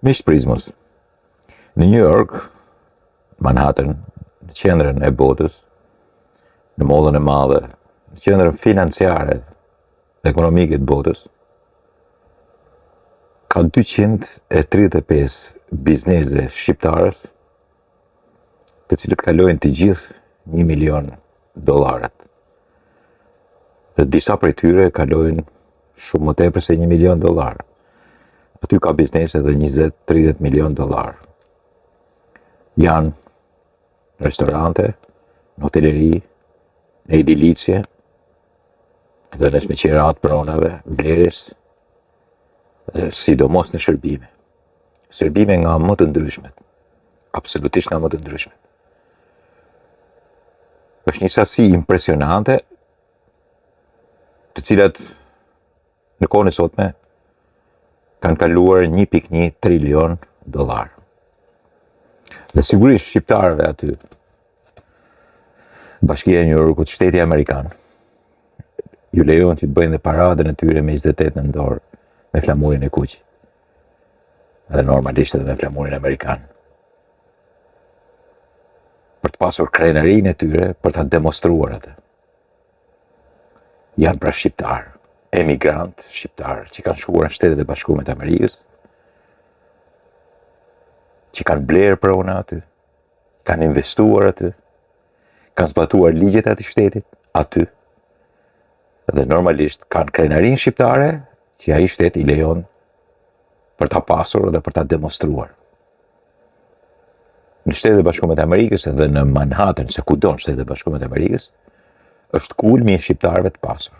Miqtë Prizmos, në New York, Manhattan, në qendrën e botës, në mollën e madhe, në qendrën financiare dhe ekonomike të botës, ka 235 biznese shqiptarës, të cilët kalojnë të gjithë $1 milion. Dhe disa prej tyre kalojnë shumë më tepër se $1 milion. Aty ka biznese dhe $20-30 milion. Janë në restorante, në hoteleri, në edilizje, dhe në shmeqerat pronave, blerjes, dhe sidomos në shërbime. Shërbime nga më të ndryshmet, absolutisht nga më të ndryshmet. Është një sasi impresionante, të cilat në kohën e sotme kanë kaluar $1.1 trilion. Dhe sigurisht shqiptarëve aty, Bashkia e New Yorkut, shteti amerikan, ju lejon që të bëjnë dhe paradën e tyre me 28 nëntor me flamurin e kuq. Dhe normalisht edhe me flamurin amerikan. Për të pasur krenarinë e tyre, për ta demonstruar atë. Janë pra shqiptarë, emigrant shqiptarë që kanë shkuar në Shtetet e Bashkuara të Amerikës, që kanë blerë prona aty, kanë investuar aty, kanë zbatuar ligjet e atij shteti aty, dhe normalisht kanë krenarinë shqiptare që ai shtet i lejon për ta pasur dhe për ta demonstruar. Në Shtetet e Bashkuara të Amerikës dhe në Manhattan, se kudo në Shtetet e Bashkuara të Amerikës, është kulmi i shqiptarëve të pasur,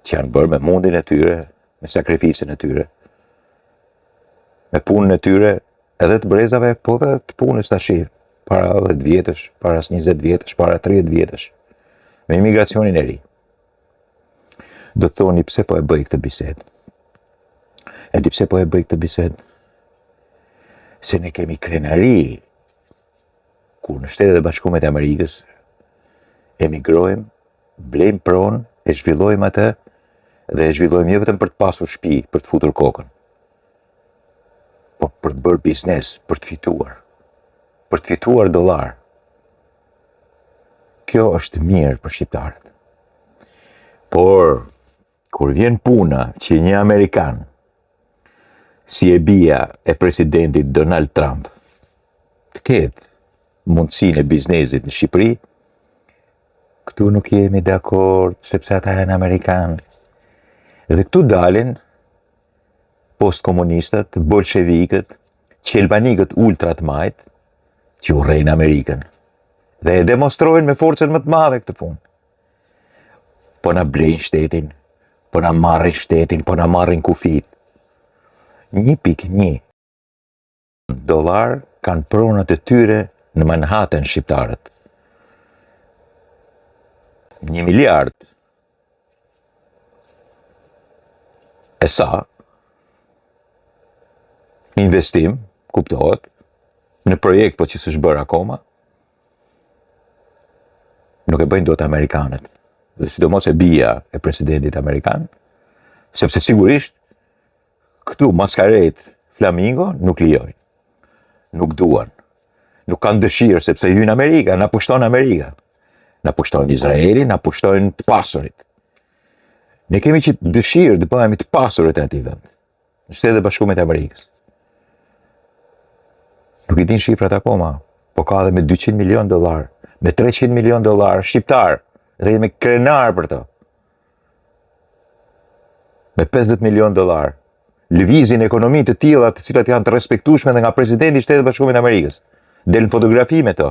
që janë bërë me mundin e tyre, me sakrificën e tyre, me punën e tyre, edhe të brezave, po dhe të punës tash, para 10 vjetësh, para 20 vjetësh, para 30 vjetësh, me imigracionin e ri. Do të thoni pse po e bëj këtë bisedë. E di pse po e bëj këtë bisedë? Se ne kemi krenari, kur në Shtetet e Bashkuara të Amerikës emigrojmë, blejmë pronë, e zhvillojmë atë, dhe e zhvillojmë jo vetëm për të pasur shtëpi, për të futur kokën, por për të bërë biznes, për të fituar dollar. Kjo është mirë për shqiptarët. Por, kur vjen puna që një Amerikan, si e bia e presidentit Donald Trump, të ketë mundësinë e biznesit në Shqipëri, këtu nuk jemi dakord, sepse ata janë Amerikanë. Dhe këtu dalin postkomunistat, bolshevikët, qelbanikët ultrat majt, që urrejnë Amerikën. Dhe e demonstrojnë me forcën më të madhe këtë punë. Po na blejnë shtetin, po na marrin shtetin, po na marrin kufit. $1.1 kanë pronat e tyre në Manhattan shqiptarët. 1 miliard. E sa? Investim, kuptohet, në projekt po që s'është bërë akoma, nuk e bëjnë dot amerikanët, dhe sidomos e bia e presidentit amerikan, sepse sigurisht këtu maskarejt flamingo nuk lijojnë, nuk duan, nuk kanë dëshirë, sepse hynë Amerika, na pushton Amerika, na pushton Izraeli, na pushtojnë të pasurit. Ne kemi që dëshirë të bëhemi të pasurit e atij vend, në Shtetet e Bashkuara të Amerikës. Nuk i din shifrat akoma, po ka dhe me $200 milion, me $300 milion shqiptar, dhe jemi krenar për to. Me $50 milion. Lëvizin ekonomi të tilla të cilat janë të respektueshme dhe nga presidenti i Shtetit Bashkuar të Amerikës. Del në fotografi me to.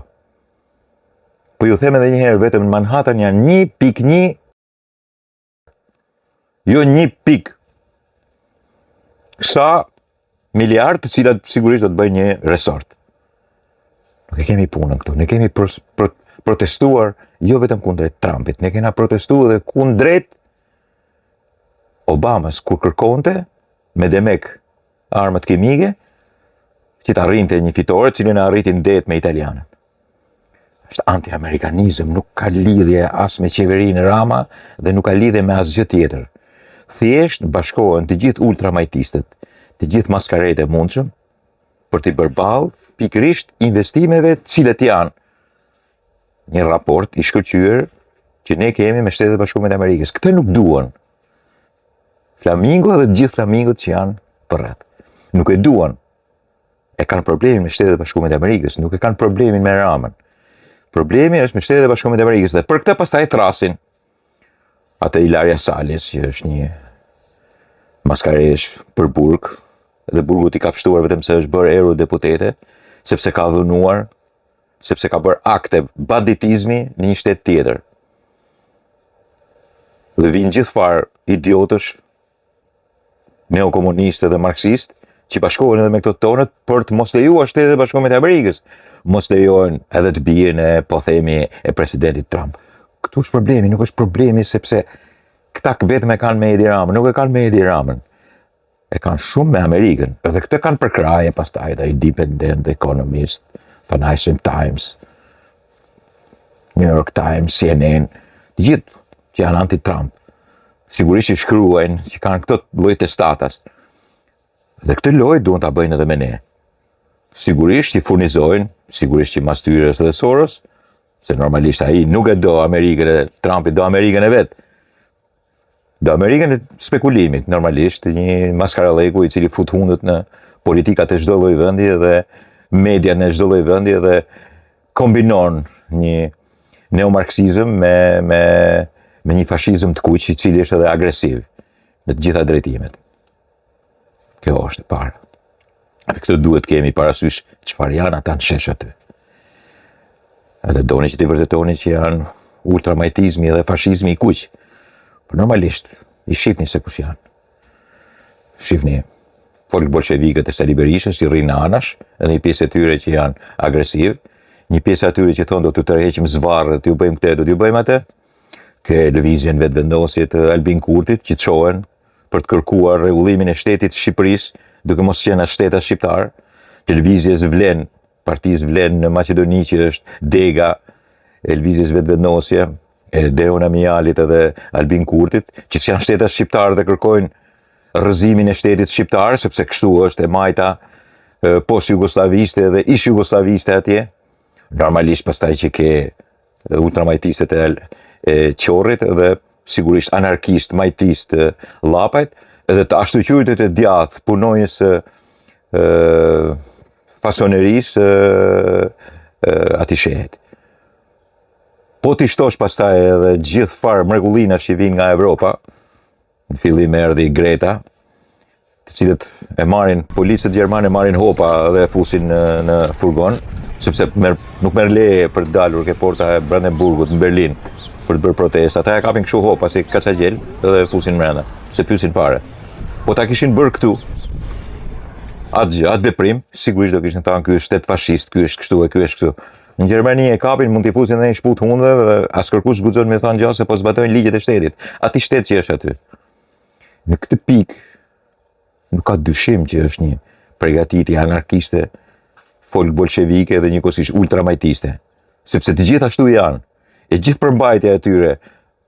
Po ju them edhe një herë, vetëm në Manhattan janë 1.1, jo 1 pik. Sa miliard, të cilat sigurisht do të bëjnë një resort. Nuk e kemi punën këtu, ne kemi protestuar jo vetëm kundrejt Trumpit, ne kena protestuar dhe kundrejt Obamas, kur kërkonte me demek armët kimike, që të arrinte një fitore, cilin e arritin det me italianët. Është anti-amerikanizëm, nuk ka lidhje as me qeverinë Rama dhe nuk ka lidhje me asgjë tjetër. Thjesht bashkohen të gjithë ultramajtistët, të gjithë maskaret e mundshëm për t'i përballë pikërisht investimeve të cilët janë një raport i shkëlqyer që ne kemi me Shtetet e Bashkuara të Amerikës. Këtë nuk duan Flamingo dhe të gjithë flamingot që janë përreth. Nuk e duan. E kanë problemin me Shtetet e Bashkuara të Amerikës, nuk e kanë problemin me Ramën. Problemi është me Shtetet e Bashkuara të Amerikës dhe për këtë pastaj trasin atë Ilaria Salis, që është një maskaresh për burg, dhe burgut i ka pështuar vetëm se është bërë eurodeputete, sepse ka dhunuar, sepse ka bërë akte banditizmi në një shtet tjetër. Dhe vinë gjithfar idiotësh, neokomunistë dhe marksistë, që bashkohen edhe me këto tonët për të mos lejuar Shtetet e Bashkuara të Amerikës, mos lejohen edhe të bien e, po themi, e presidentit Trump. Këtu është problemi, nuk është problemi sepse këta vetëm e kanë me Edi Ramën, nuk e kanë me Edi Ramën. E kanë shumë me Amerikën, edhe këtë kanë përkraje pastaj dhe Independent, The Economist, Financial Times, New York Times, CNN, të gjithë që janë anti-Trump. Sigurisht që shkruajnë që kanë këto lloj testatas. Dhe këtë lloj duan ta bëjnë edhe me ne. Sigurisht që furnizojnë, sigurisht që mas tyre është edhe Soros, se normalisht ai nuk e do Amerikën e Trumpit, do Amerikën e vet. Do Amerikën e spekulimit, normalisht, një maskaralleku i cili fut hundët në politikat e çdo lloj vendi dhe media në çdo lloj vendi dhe kombinon një neomarksizëm me një fashizëm të kuq i cili është edhe agresiv në të gjitha drejtimet. Kjo është e para. Dhe këtë duhet kemi parasysh çfarë janë ata në shesh aty. Edhe doni që t'i vërtetoni që janë ultramajtizmi dhe fashizmi i kuq. Por normalisht, i shifni se kush janë. Shifni folk bolshevikët e Sali Berishës, i rrinë anash, edhe një pjesë e tyre që janë agresiv, një pjesë atyre që thonë do t'u tërheqim zvarrë, t'ju bëjmë këtë, do t'ju bëjmë atë. Ke lëvizjen vetvendosje të Albin Kurtit që çohen për të kërkuar rregullimin e shtetit të Shqipërisë, duke mos qenë as shteta shqiptar. Lëvizjes vlen, partisë vlen në Maqedoni që është Dega, e lëvizjes vetvendosje e Deon Amialit edhe Albin Kurtit, që janë shteta shqiptar dhe kërkojnë rrëzimin e shtetit shqiptar, sepse kështu është e majta post jugoslaviste dhe ish jugoslaviste atje. Normalisht pastaj që ke ultramajtistët e Qorrit dhe sigurisht anarkist, majtist Llapajt, edhe të ashtuqyrtit e djathtë punonjës fasonerisë ati shehet. Po t'i shtosh pastaj edhe gjithë farë mrekullina që vinë nga Evropa, në fillim erdhi Greta, të cilët e marrin, policët gjermanë e marrin hopa dhe e fusin në furgon, sepse nuk merr leje për të dalur ke porta e Brandenburgut në Berlin për të bërë protesta. Ata e kapin kështu hopa si kaçagjel dhe e fusin brenda, se pyesin fare. Po ta kishin bërë këtu, atë veprim, sigurisht do kishin thënë ky është shtet fashist, ky është kështu e ky është kështu. Në Gjermani e kapin, mund t'i fusin edhe një shput hundëve dhe as kërkush guxon me thënë gjë se po zbatojnë ligjet e shtetit. Ati shtet që është aty. Në këtë pikë nuk ka dyshim që është një përgatitje anarkiste, folk bolshevike dhe njëkohësisht ultramajtiste, sepse të gjithë ashtu janë. E gjithë përmbajtja e tyre,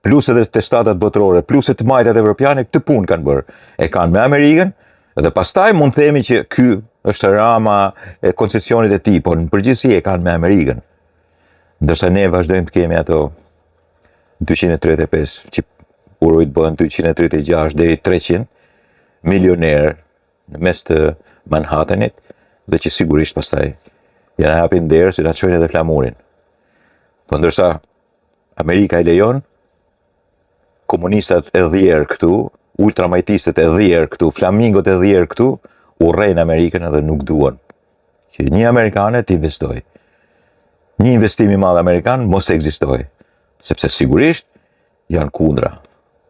plus edhe testatat botërore, plus e të majtat evropiane, këtë punë kanë bërë. E kanë me Amerikën, dhe pastaj mund të themi që ky është rama e koncesionit e tij, por në përgjithësi e kanë me Amerikën. Ndërsa ne vazhdojmë të kemi ato 235, që urojt bëhen 236 deri 300 milionerë në mes të Manhattanit, dhe që sigurisht pastaj janë hapin derë si na çojnë edhe flamurin. Po ndërsa Amerika i lejon komunistat e dhjerë këtu, ultramajtistët e dhjerë këtu, flamingot e dhjerë këtu, urrejnë Amerikën edhe nuk duan që një amerikane të investoj. Një investim i madh amerikan mos ekzistoj, sepse sigurisht janë kundra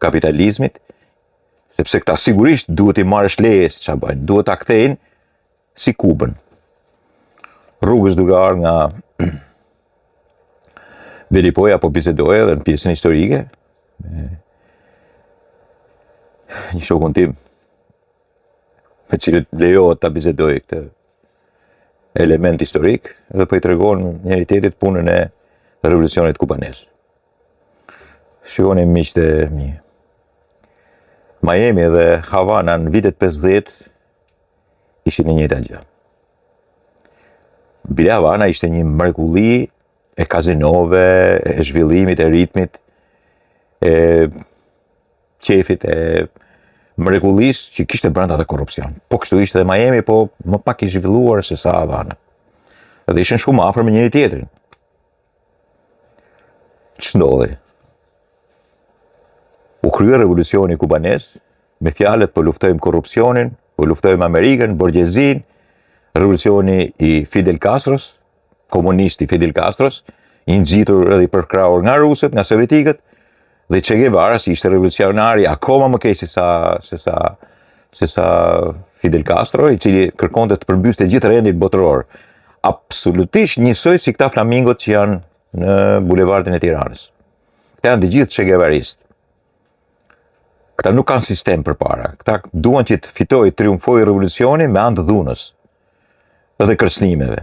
kapitalizmit, sepse këta sigurisht duhet i marrësh leje si çfarë bëjnë, duhet ta kthejnë si Kubën. Rrugës duke ardhur nga Velipoja apo bisedoja dhe në pjesën historike, një shokun tim, me cilët lejohet ta bisedoj këtë element historik, dhe po i tregon njëri tjetrit punën e revolucionit kubanez. Shikoni miqtë e mi. Miami dhe Havana në vitet 50 ishin e njëjta gjë. Bile Havana ishte një mrekulli e kazinove, e zhvillimit, e ritmit, e qefit, e mrekullis që kishte brenda dhe korrupsion. Po kështu ishte dhe Miami, po më pak i zhvilluar se sa Havana. Dhe ishin shumë afër me njëri tjetrin. Ç'ndodhi? U krye revolucioni kubanez me fjalët po luftojmë korrupsionin, po luftojmë Amerikën, borgjezin, revolucioni i Fidel Castros, komunisti Fidel Castros, i nxitur edhe i përkrahur nga rusët, nga sovjetikët, dhe Che Guevara si ishte revolucionari akoma më keq se sa Fidel Castro, i cili kërkonte të përmbyste gjithë rendin botëror. Absolutisht njësoj si këta flamingot që janë në bulevardin e Tiranës. Këta janë të gjithë Che Guevaristë. Këta nuk kanë sistem përpara. Këta duan që të fitojë, triumfojë revolucioni me anë të dhunës dhe kërcënimeve.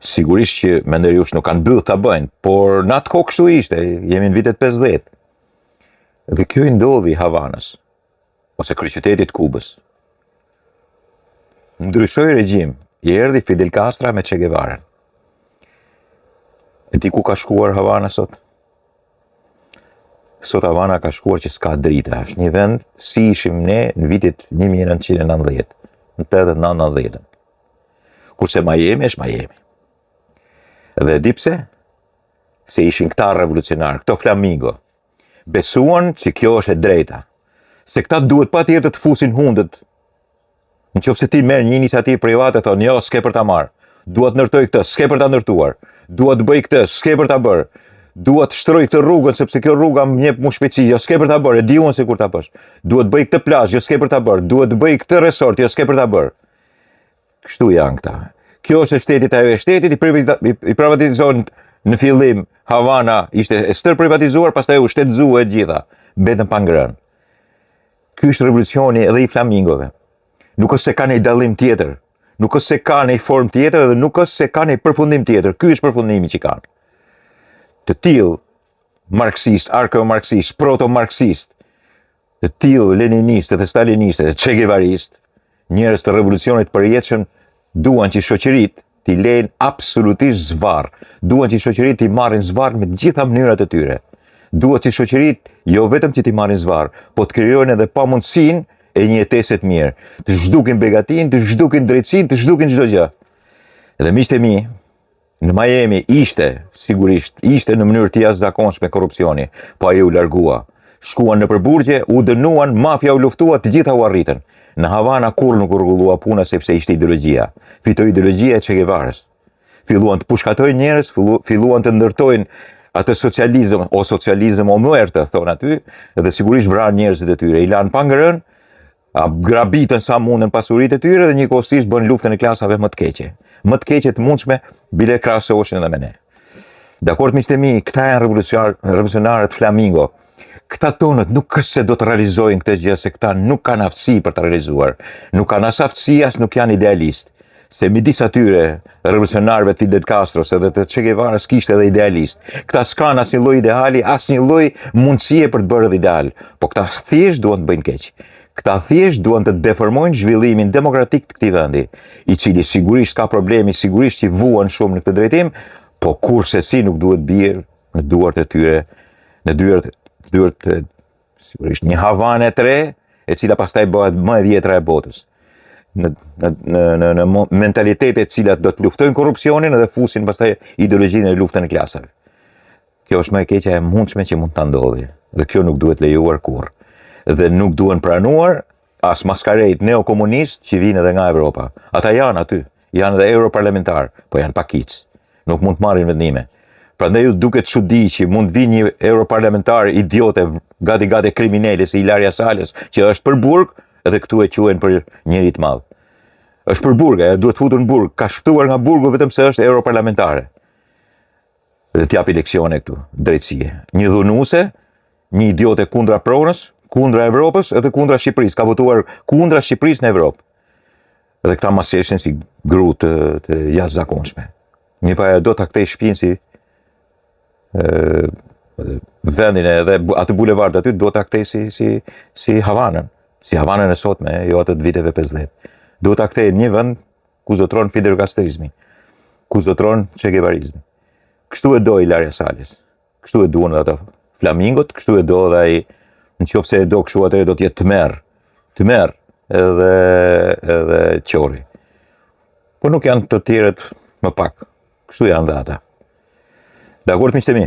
Sigurisht që mendoj jush nuk kanë byllë ta bëjnë, por në atë kohë kështu ishte, jemi në vitet 50. Dhe kjo i ndodhi Havanës, ose kryeqytetit Kubës. Ndryshoi regjim, i erdhi Fidel Castro me Che Guevara. E di ku ka shkuar Havana sot? Sot Havana ka shkuar që s'ka drita, është një vend si ishim ne në vitit 1990, në 80-90. Kurse Miami është Miami. Dhe di pse? Se ishin këta revolucionarë, këto flamingo. Besuan që kjo është e drejta. Se këta duhet patjetër të fusin hundët. Në qoftë se ti merr një iniciativë private, thonë jo, s'ke për ta marrë. Dua të ndërtoj këtë, s'ke për ta ndërtuar. Dua të bëj këtë, s'ke për ta bërë. Dua të shtroj këtë rrugën sepse kjo rruga më jep mua shpejtësi, jo s'ke për ta bërë, e di unë se kur ta bësh. Dua të bëj këtë plazh, jo s'ke për ta bërë. Dua të bëj këtë resort, jo s'ke për ta bërë. Kështu janë këta. Kjo është shtetit, ajo e shtetit, i privatizohen në fillim. Havana ishte e stër privatizuar, pastaj u shtetëzua e gjitha, betën pa ngrënë. Ky është revolucioni edhe i flamingove. Nuk është se ka një dallim tjetër, nuk është se ka një formë tjetër, dhe nuk është se ka një përfundim tjetër. Ky është përfundimi që kanë. Të tillë marksist, arko-marksist, proto-marksist, të tillë leninistë dhe stalinistë dhe Che Guevaristë, njerëz të revolucionit përjetshëm, duan që shoqëritë t'i lejnë absolutisht zvarr, duan që shoqëritë t'i marrin zvarr me të gjitha mënyrat e tyre. Duan që shoqëritë jo vetëm që t'i marrin zvarr, po të krijojnë edhe pamundësinë e një jetese të mirë, të zhdukin begatinë, të zhdukin drejtsinë, të zhdukin çdo gjë. Dhe miqtë e mi, në Miami sigurisht ishte në mënyrë të jashtëzakonshme korrupsioni, po ai u largua. Shkuan në përburgje, u dënuan, mafia u luftua, të gjitha u arritën. Në Havana kur nuk u rregullua puna sepse ishte ideologjia. Fitoi ideologjia e Che Guevaras. Filluan të pushkatojnë njerëz, filluan të ndërtojnë atë socializëm o muerte, thonë aty, dhe sigurisht vranë njerëzit e tyre. I lanë pa ngrënë, grabitën sa mundën pasuritë e tyre dhe njëkohësisht bën luftën e klasave më të keqe. Më të keqe të mundshme, bile krahasoheshin edhe me ne. Dakord miqtë e mi, këta janë revolucionarët flamingo. Këta tonët nuk është se do të realizojnë këtë gjë, se këta nuk kanë aftësi për të realizuar. Nuk kanë as aftësi, as nuk janë idealist. Se midis atyre revolucionarëve të Fidel Castros edhe të Che Guevaras kishte edhe idealist. Këta s'kan asnjë lloj ideali, asnjë lloj mundësie për të bërë ideal. Po këta thjesht duan të bëjnë keq. Këta thjesht duan të deformojnë zhvillimin demokratik të këtij vendi, i cili sigurisht ka problemi, sigurisht që vuan shumë në këtë drejtim, po kurse si nuk duhet bjerë në duart e tyre, në dyert sigurisht një Havanë e tre, e cila pastaj bëhet më e vjetra e botës. Në mentalitetet e cilat do të luftojnë korrupsionin dhe fusin pastaj ideologjinë e luftën e klasave. Kjo është më e keqja e mundshme që mund ta ndodhi, dhe kjo nuk duhet lejuar kurrë. Dhe nuk duhen pranuar as maskarejt neokomunist që vinë edhe nga Evropa. Ata janë aty, janë edhe europarlamentar, po janë pakic, nuk mund të marrin vendime. Prandaj ju duket çudi që mund vinë një europarlamentar idiote, gati kriminale si Ilaria Salas, që është për burg dhe këtu e quhen për njëri të madh. Është për burg, duhet futur në burg, ka shtuar nga burgu vetëm se është europarlamentare. Dhe t'japi leksione këtu, drejtësie. Një dhunuese, një idiote kundra pronës, kundra Evropës edhe kundra Shqipërisë, ka votuar kundra Shqipërisë në Evropë. Dhe këta maseshin si gru të jashtëzakonshme. Një pa do ta kthej shtëpinë si vendin edhe atë bulevard aty do ta kthej si Havanën, si Havanën e sotme, jo atë të viteve 50. duhet ta kthejë një vend ku zotron Fidel Castrizmi, ku zotron Che Guevarizmi. Kështu e do Ilaria Salis, kështu e duan ato flamingot, kështu e do dhe ai, nëse e do kështu atëherë do të jetë tmerr edhe qori. Po nuk janë të tjerët më pak, kështu janë dhe ata. Dakord miqtë e mi?